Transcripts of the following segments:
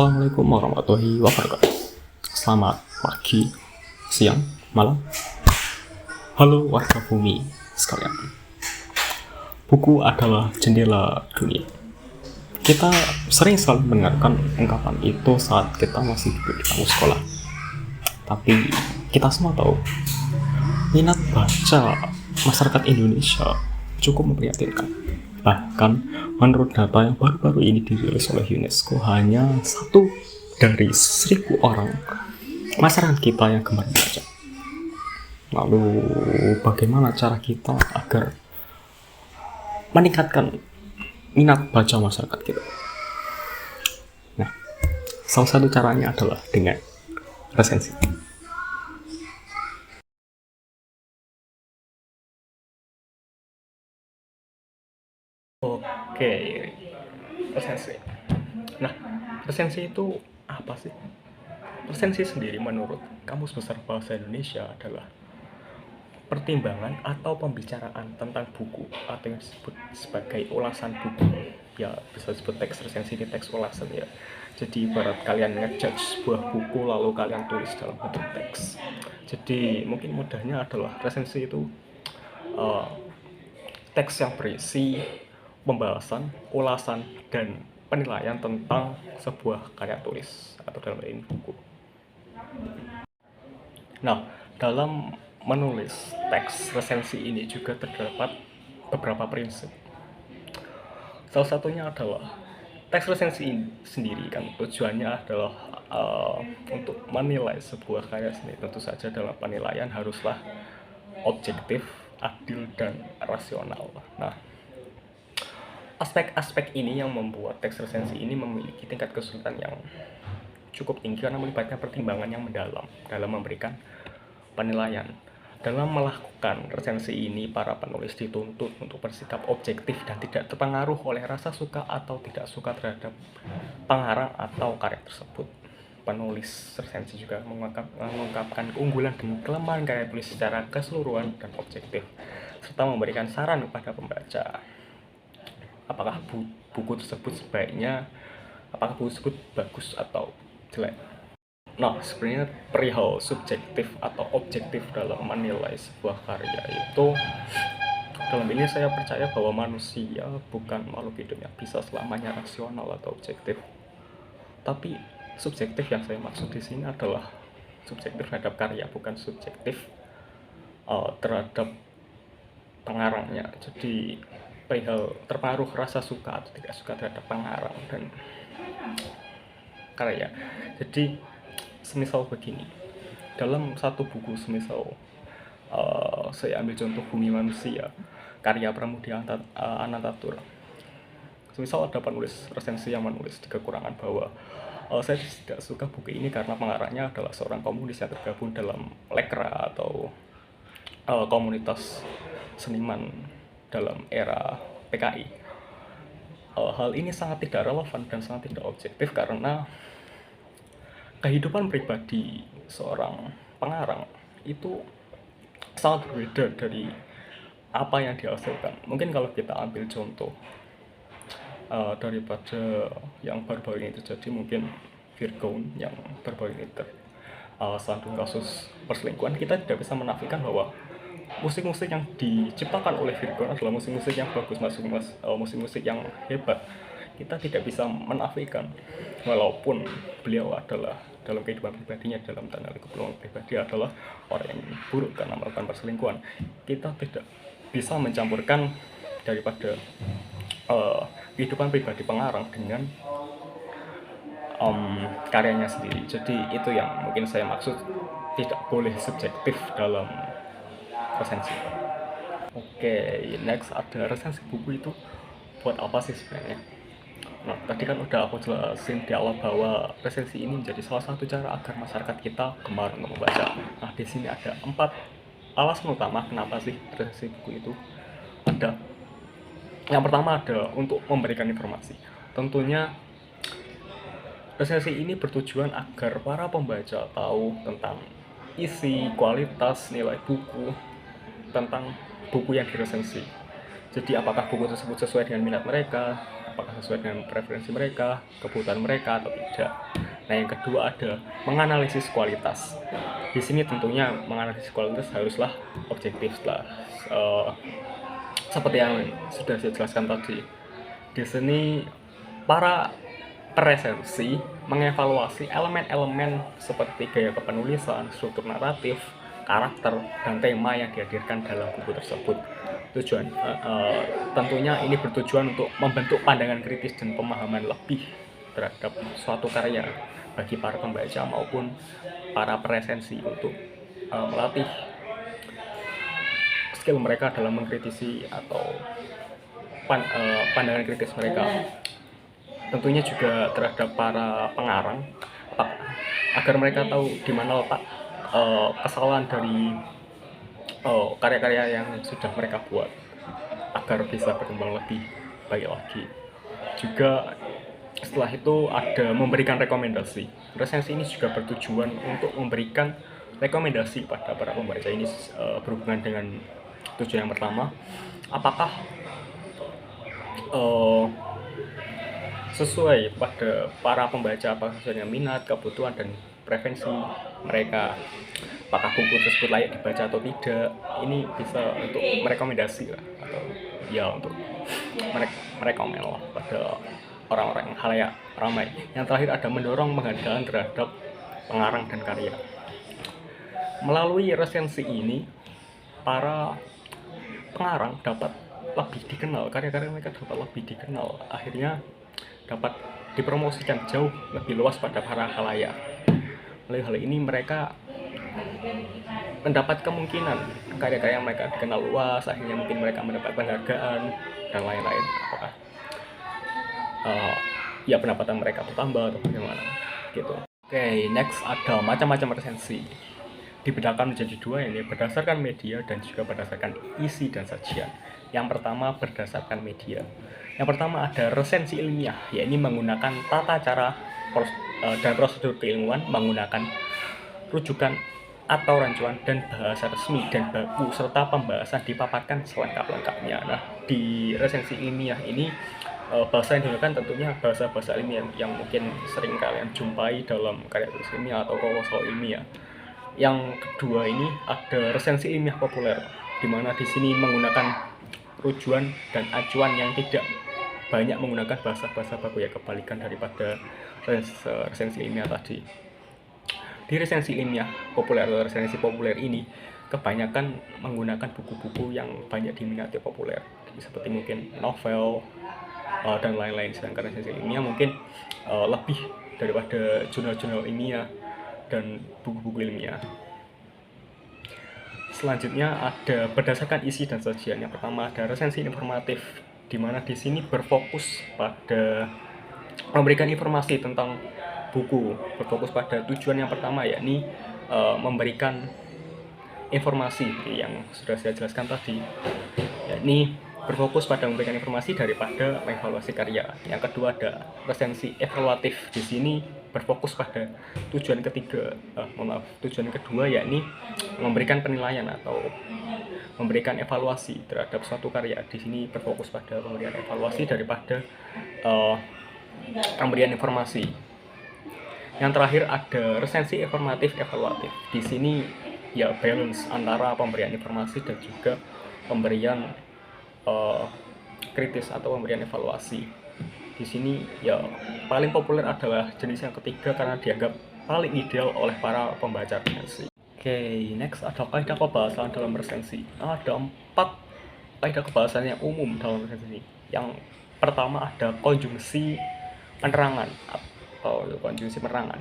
Assalamualaikum warahmatullahi wabarakatuh. Selamat pagi, siang, malam. Halo warga bumi sekalian. Buku adalah jendela dunia. Kita sering selalu mendengarkan ungkapan itu saat kita masih duduk di bangku sekolah. Tapi kita semua tahu, minat baca masyarakat Indonesia cukup memprihatinkan. Bahkan menurut data yang baru-baru ini dirilis oleh UNESCO, hanya 1 dari 1.000 orang masyarakat kita yang gemar membaca. Lalu bagaimana cara kita agar meningkatkan minat baca masyarakat kita? Nah, salah satu caranya adalah dengan resensi. Oke, resensi. Nah, resensi itu apa sih? Resensi sendiri menurut Kamus Besar Bahasa Indonesia adalah pertimbangan atau pembicaraan tentang buku atau yang disebut sebagai ulasan buku. Ya, bisa disebut teks resensi ini teks ulasan ya. Jadi ibarat kalian ngejudge sebuah buku lalu kalian tulis dalam bentuk teks. Jadi mungkin mudahnya adalah resensi itu teks yang berisi pembahasan, ulasan, dan penilaian tentang sebuah karya tulis atau dalam ini buku. Nah, dalam menulis teks resensi ini juga terdapat beberapa prinsip. Salah satunya adalah teks resensi ini sendiri kan tujuannya adalah untuk menilai sebuah karya seni. Tentu saja dalam penilaian haruslah objektif, adil, dan rasional. Nah, aspek-aspek ini yang membuat teks resensi ini memiliki tingkat kesulitan yang cukup tinggi karena melibatkan pertimbangan yang mendalam dalam memberikan penilaian. Dalam melakukan resensi ini, para penulis dituntut untuk bersikap objektif dan tidak terpengaruh oleh rasa suka atau tidak suka terhadap pengarang atau karya tersebut. Penulis resensi juga mengungkapkan keunggulan dan kelemahan karya tulis secara keseluruhan dan objektif, serta memberikan saran kepada pembaca. Apakah buku tersebut apakah buku tersebut bagus atau jelek. Nah, sebenarnya perihal subjektif atau objektif dalam menilai sebuah karya itu, dalam ini saya percaya bahwa manusia bukan makhluk hidup yang bisa selamanya rasional atau objektif. Tapi subjektif yang saya maksud di sini adalah subjektif terhadap karya, bukan subjektif terhadap pengarangnya. Jadi perihal terpengaruh rasa suka atau tidak suka terhadap pengarang dan karya. Jadi semisal begini, dalam satu buku semisal saya ambil contoh Bumi Manusia karya Pramudia Anantatur. Semisal ada penulis resensi yang menulis di kekurangan bahwa saya tidak suka buku ini karena pengarangnya adalah seorang komunis yang tergabung dalam lekra atau komunitas seniman dalam era PKI. Hal ini sangat tidak relevan dan sangat tidak objektif karena kehidupan pribadi seorang pengarang itu sangat berbeda dari apa yang dihasilkan. Mungkin kalau kita ambil contoh daripada yang baru-baru ini terjadi, mungkin Virgon yang baru-baru ini tersandung kasus perselingkuhan, kita tidak bisa menafikan bahwa musik-musik yang diciptakan oleh Virgon adalah musik-musik yang bagus, musik-musik yang hebat. Kita tidak bisa menafikan, walaupun beliau adalah dalam kehidupan pribadinya, dalam tanda kutip pribadi adalah orang yang buruk karena melakukan perselingkuhan. Kita tidak bisa mencampurkan daripada kehidupan pribadi pengarang dengan karyanya sendiri. Jadi itu yang mungkin saya maksud, tidak boleh subjektif dalam resensi. Oke, next ada resensi buku itu buat apa sih sebenarnya? Nah, tadi kan udah aku jelasin di awal bahwa resensi ini menjadi salah satu cara agar masyarakat kita gemar untuk membaca. Nah, di sini ada 4 alasan utama kenapa sih resensi buku itu ada. Yang pertama ada untuk memberikan informasi. Tentunya resensi ini bertujuan agar para pembaca tahu tentang isi, kualitas, nilai buku, tentang buku yang diresensi. Jadi apakah buku tersebut sesuai dengan minat mereka, apakah sesuai dengan preferensi mereka, kebutuhan mereka atau tidak. Nah, yang kedua ada menganalisis kualitas. Di sini tentunya menganalisis kualitas haruslah objektif lah. Seperti yang sudah saya jelaskan tadi. Di sini para peresensi mengevaluasi elemen-elemen seperti gaya kepenulisan, struktur naratif, karakter, dan tema yang dihadirkan dalam buku tersebut. Tentunya ini bertujuan untuk membentuk pandangan kritis dan pemahaman lebih terhadap suatu karya bagi para pembaca maupun para peresensi untuk melatih skill mereka dalam mengkritisi atau pandangan kritis mereka. Tentunya juga terhadap para pengarang agar mereka tahu di mana letak kesalahan dari karya-karya yang sudah mereka buat agar bisa berkembang lebih baik lagi. Juga setelah itu ada memberikan rekomendasi. Resensi ini juga bertujuan untuk memberikan rekomendasi pada para pembaca. Ini berhubungan dengan tujuan yang pertama, apakah sesuai pada para pembaca, apakah sesuai dengan minat, kebutuhan, dan preferensi mereka, apakah buku tersebut layak dibaca atau tidak. Ini bisa untuk merekomendasi lah, atau ya untuk merekomend lah pada orang-orang halayak ramai. Yang terakhir ada mendorong penghargaan terhadap pengarang dan karya. Melalui resensi ini, para pengarang dapat lebih dikenal, karya-karya mereka dapat lebih dikenal, akhirnya dapat dipromosikan jauh lebih luas pada para khalayak. Melalui hal ini mereka mendapat kemungkinan karya-karya mereka dikenal luas, akhirnya mungkin mereka mendapat penghargaan dan lain-lain. Apakah ya pendapatan mereka bertambah atau bagaimana gitu. Oke, next ada macam-macam resensi. Dibedakan menjadi dua, ini berdasarkan media dan juga berdasarkan isi dan sajian. Yang pertama berdasarkan media. Yang pertama ada resensi ilmiah, yakni menggunakan tata cara dan prosedur keilmuan, menggunakan rujukan atau rancuan dan bahasa resmi dan baku, serta pembahasan dipaparkan selengkap-lengkapnya. Nah, di resensi ilmiah ini bahasa yang digunakan tentunya bahasa-bahasa ilmiah yang mungkin sering kalian jumpai dalam karya tulis ilmiah atau proposal ilmiah. Yang kedua ini ada resensi ilmiah populer, di mana di sini menggunakan rujukan dan acuan yang tidak banyak menggunakan bahasa-bahasa baku, ya kebalikan daripada resensi ilmiah tadi. Di resensi ilmiah populer atau resensi populer ini kebanyakan menggunakan buku-buku yang banyak diminati populer, seperti mungkin novel dan lain-lain. Sedangkan resensi ilmiah mungkin lebih daripada jurnal-jurnal ilmiah dan buku-buku ilmiah. Selanjutnya ada berdasarkan isi dan sajian. Yang pertama ada resensi informatif, di mana di sini berfokus pada memberikan informasi tentang buku, berfokus pada tujuan yang pertama, yakni memberikan informasi yang sudah saya jelaskan tadi, yakni berfokus pada memberikan informasi daripada mengevaluasi karya. Yang kedua ada resensi evaluatif, di sini berfokus pada tujuan kedua, yakni memberikan penilaian atau memberikan evaluasi terhadap suatu karya. Di sini berfokus pada pemberian evaluasi daripada pemberian informasi. Yang terakhir ada resensi informatif evaluatif. Di sini ya balance antara pemberian informasi dan juga pemberian kritis atau pemberian evaluasi. Di sini ya paling populer adalah jenis yang ketiga karena dianggap paling ideal oleh para pembaca resensi. Oke, next ada kaidah kebahasan dalam resensi. Ada 4 kaidah kebahasan yang umum dalam resensi. Yang pertama ada konjungsi penerangan atau konjungsi penerangan.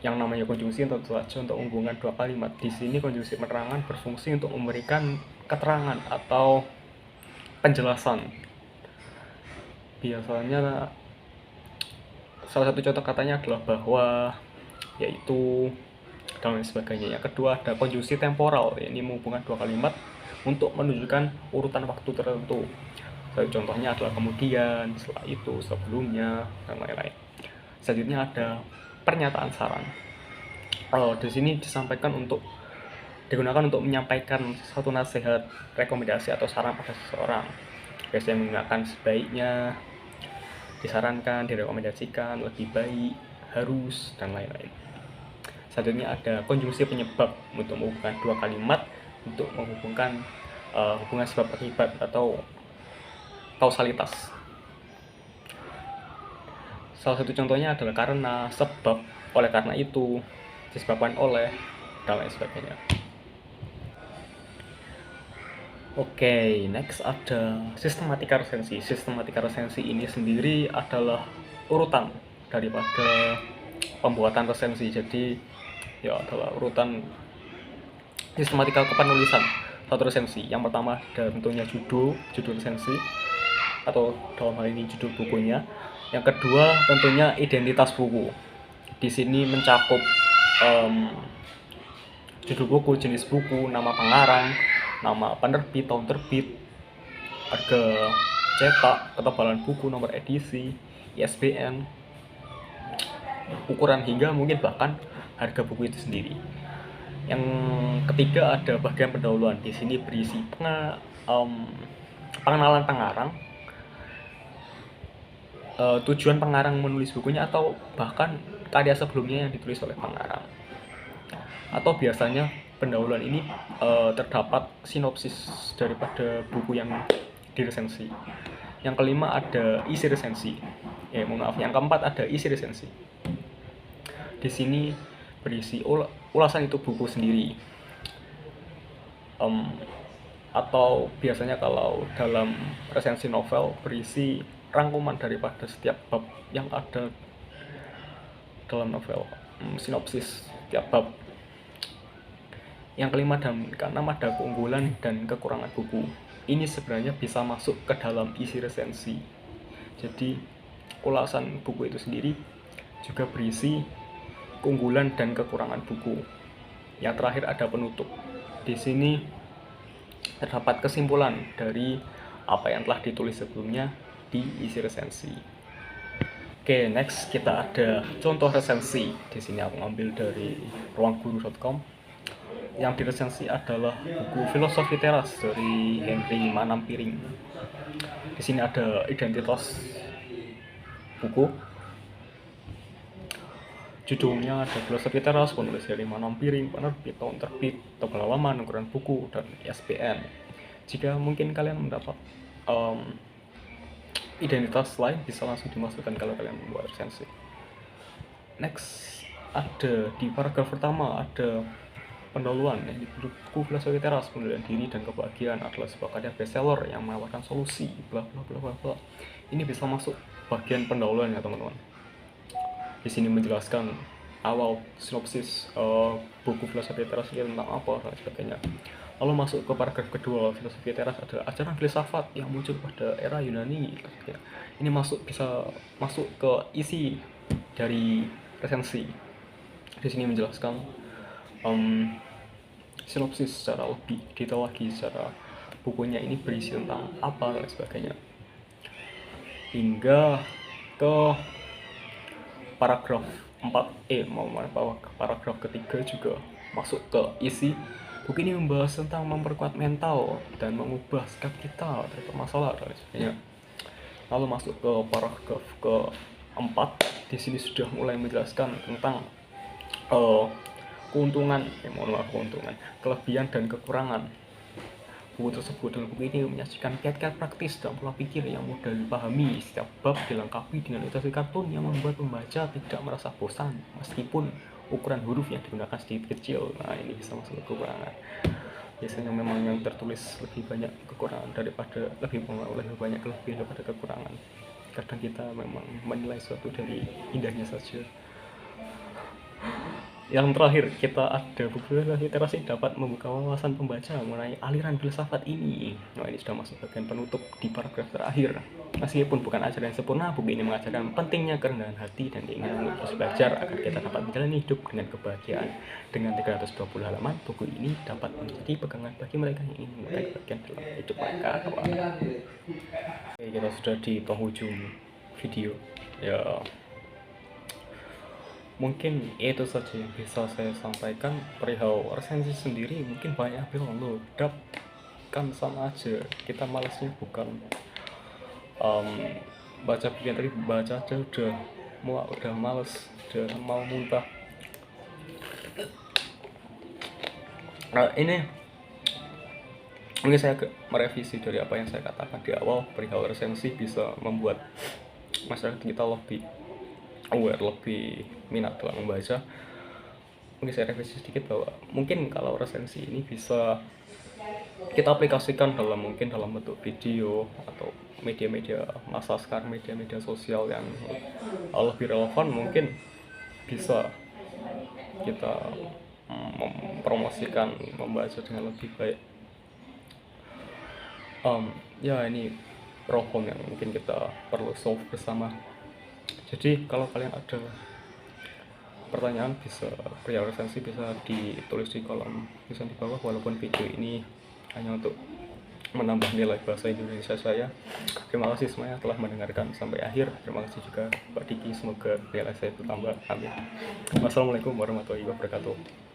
Yang namanya konjungsi tentu saja untuk menghubungkan dua kalimat. Di sini konjungsi penerangan berfungsi untuk memberikan keterangan atau penjelasan. Biasanya salah satu contoh katanya adalah bahwa, yaitu dan lain sebagainya. Yang kedua ada konjungsi temporal, ini menghubungkan dua kalimat untuk menunjukkan urutan waktu tertentu. Contohnya adalah kemudian, setelah itu, sebelumnya, dan lain-lain. Selanjutnya ada pernyataan saran. Di sini digunakan untuk menyampaikan satu nasihat, rekomendasi atau saran pada seseorang. Biasanya menggunakan sebaiknya, disarankan, direkomendasikan, lebih baik, harus, dan lain-lain. Selanjutnya ada konjungsi penyebab untuk menghubungkan dua kalimat untuk menghubungkan hubungan sebab akibat atau kausalitas. Salah satu contohnya adalah karena, sebab, oleh karena itu, disebabkan oleh, dan lain sebagainya. Oke, next ada sistematika resensi. Sistematika resensi ini sendiri adalah urutan daripada pembuatan resensi. Jadi ya adalah urutan sistematika kepenulisan satu resensi. Yang pertama ada tentunya judul resensi, atau dalam hal ini judul bukunya. Yang kedua tentunya identitas buku. Di sini mencakup judul buku, jenis buku, nama pengarang, nama penerbit, tahun terbit, harga cetak, ketebalan buku, nomor edisi, ISBN, ukuran, hingga mungkin bahkan harga buku itu sendiri. Yang ketiga ada bagian pendahuluan. Di sini berisi pengenalan pengarang, tujuan pengarang menulis bukunya, atau bahkan karya sebelumnya yang ditulis oleh pengarang. Atau biasanya pendahuluan ini terdapat sinopsis daripada buku yang diresensi. Yang kelima ada isi resensi. Yang keempat ada isi resensi. Di sini berisi ulasan itu buku sendiri. Atau biasanya kalau dalam resensi novel berisi rangkuman daripada setiap bab yang ada dalam novel, sinopsis setiap bab. Yang kelima dan keenam ada keunggulan dan kekurangan buku. Ini sebenarnya bisa masuk ke dalam isi resensi. Jadi ulasan buku itu sendiri juga berisi keunggulan dan kekurangan buku. Yang terakhir ada penutup. Di sini terdapat kesimpulan dari apa yang telah ditulis sebelumnya di isi resensi. Oke, next kita ada contoh resensi. Di sini aku ambil dari ruangguru.com. Yang diresensi adalah buku Filosofi Teras dari Henry Manampiring. Di sini ada identitas buku. Judulnya ada Filosofi Teras, penulis Henry Manampiring, penerbit, tahun terbit, tebal halaman, ukuran buku, dan ISBN. Jika mungkin kalian mendapat identitas lain, bisa langsung dimasukkan kalau kalian membuat resensi. Next, ada di paragraf pertama ada pendahuluan. Di buku Filosofi Teras, penilaian diri dan kebahagiaan adalah sebuah karya bestseller yang menawarkan solusi bla bla bla bla bla. Ini bisa masuk bagian pendahuluan ya teman-teman. Di sini menjelaskan awal sinopsis buku Filosofi Teras ini tentang apa dan sebagainya. Lalu masuk ke paragraf kedua, Filosofi Teras adalah ajaran filsafat yang muncul pada era Yunani. Ini bisa masuk ke isi dari resensi. Di sini menjelaskan sinopsis secara lebih detail lagi, secara bukunya ini berisi tentang apa dan sebagainya. Hingga ke paragraf 4E, paragraf ketiga juga masuk ke isi. Buku ini membahas tentang memperkuat mental dan mengubah sikap kita terhadap masalah dan sebagainya. Lalu masuk ke paragraf keempat. Di sini sudah mulai menjelaskan tentang keuntungan, kelebihan dan kekurangan buku tersebut. Dan buku ini menyajikan kiat-kiat praktis dan pola pikir yang mudah dipahami. Setiap bab dilengkapi dengan ilustrasi kartun yang membuat pembaca tidak merasa bosan meskipun ukuran huruf yang digunakan sedikit kecil. Nah, ini bisa masuk ke kekurangan. Biasanya memang yang tertulis lebih banyak kekurangan daripada lebih banyak kelebihan daripada kekurangan. Kadang kita memang menilai sesuatu dari indahnya saja. Yang terakhir kita ada buku literasi dapat membuka wawasan pembaca mengenai aliran filsafat ini. Nah, ini sudah masuk bagian penutup di paragraf terakhir. Meskipun bukan ajaran yang sempurna, buku ini mengajarkan pentingnya kerendahan hati dan keinginan untuk terus belajar agar kita dapat menjalani hidup dengan kebahagiaan. Dengan 320 halaman, buku ini dapat menjadi pegangan bagi mereka yang ingin menemukan kebahagiaan dalam hidup mereka. Oke, kita sudah di penghujung video. Ya, mungkin itu saja yang bisa saya sampaikan perihal resensi sendiri. Mungkin banyak bilang loh, kan sama aja, kita malasnya bukan baca buku tadi, baca aja udah muak, udah males, udah mau muntah. Ini mungkin saya merevisi dari apa yang saya katakan di awal perihal resensi bisa membuat masyarakat kita lebih aware, lebih minat dalam membaca. Mungkin saya revisi sedikit bahwa mungkin kalau resensi ini bisa kita aplikasikan mungkin dalam bentuk video atau media-media massa sekarang, media-media sosial yang lebih relevan, mungkin bisa kita mempromosikan membaca dengan lebih baik. Ya ini problem yang mungkin kita perlu solve bersama. Jadi kalau kalian ada pertanyaan bisa perihal resensi bisa ditulis di kolom tulisan di bawah, walaupun video ini hanya untuk menambah nilai bahasa Indonesia saya. Terima kasih semuanya telah mendengarkan sampai akhir. Terima kasih juga Pak Diki, semoga nilai saya bertambah. Amin. Wassalamualaikum warahmatullahi wabarakatuh.